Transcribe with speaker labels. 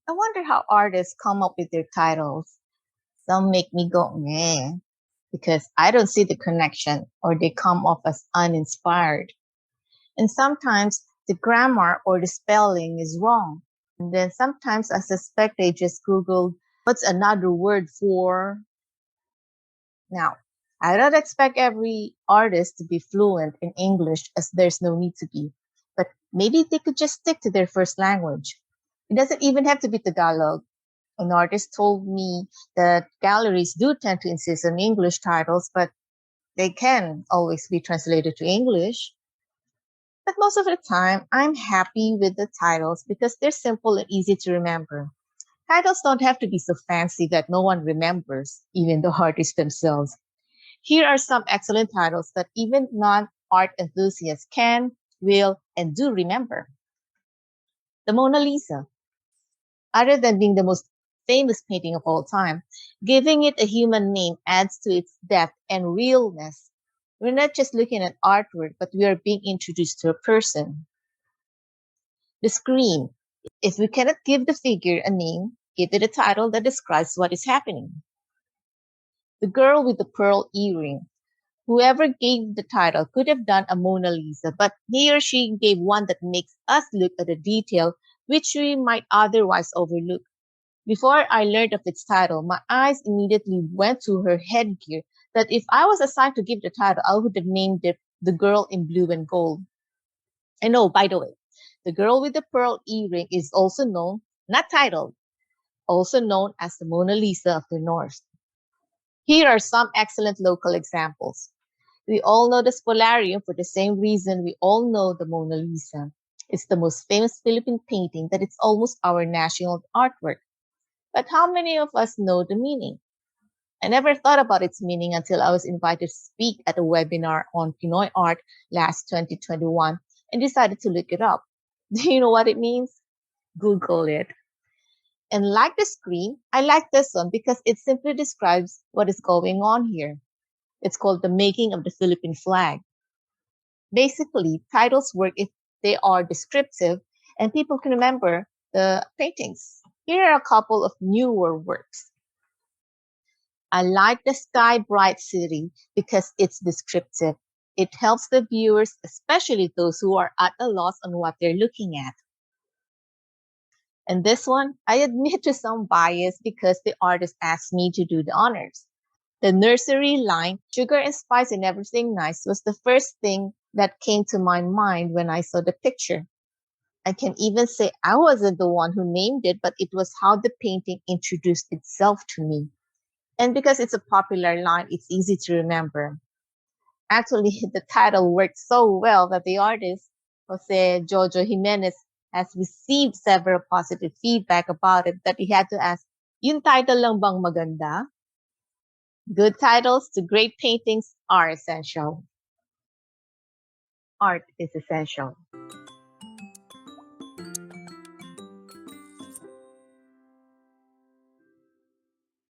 Speaker 1: I wonder how artists come up with their titles. Some make me go, meh, because I don't see the connection or they come off as uninspired. And sometimes the grammar or the spelling is wrong. And then sometimes I suspect they just Googled what's another word for. Now, I don't expect every artist to be fluent in English as there's no need to be, but maybe they could just stick to their first language. It doesn't even have to be Tagalog. An artist told me that galleries do tend to insist on English titles, but they can always be translated to English. But most of the time, I'm happy with the titles because they're simple and easy to remember. Titles don't have to be so fancy that no one remembers, even the artists themselves. Here are some excellent titles that even non-art enthusiasts can, will, and do remember. The Mona Lisa. Other than being the most famous painting of all time, giving it a human name adds to its depth and realness. We're not just looking at artwork, but we are being introduced to a person. The Scream. If we cannot give the figure a name, give it a title that describes what is happening. The Girl with the Pearl Earring. Whoever gave the title could have done a Mona Lisa, but he or she gave one that makes us look at a detail which we might otherwise overlook. Before I learned of its title, my eyes immediately went to her headgear that if I was assigned to give the title, I would have named it The Girl in Blue and Gold. And oh, by the way, the girl with the pearl earring is also known, not titled, also known as the Mona Lisa of the North. Here are some excellent local examples. We all know the Spolarium for the same reason we all know the Mona Lisa. It's the most famous Philippine painting that it's almost our national artwork. But how many of us know the meaning? I never thought about its meaning until I was invited to speak at a webinar on Pinoy art last 2021 and decided to look it up. Do you know what it means? Google it. And like the screen, I like this one because it simply describes what is going on here. It's called The Making of the Philippine Flag. Basically, titles work if they are descriptive and people can remember the paintings. Here are a couple of newer works. I like the Sky Bright City because it's descriptive. It helps the viewers, especially those who are at a loss on what they're looking at. And this one, I admit to some bias because the artist asked me to do the honors. The nursery line, sugar and spice and everything nice, was the first thing that came to my mind when I saw the picture. I can even say I wasn't the one who named it, but it was how the painting introduced itself to me. And because it's a popular line, it's easy to remember. Actually, the title worked so well that the artist, Jojo Jimenez, has received several positive feedback about it that he had to ask, yung title lang bang maganda? Good titles to great paintings are essential. Art is essential.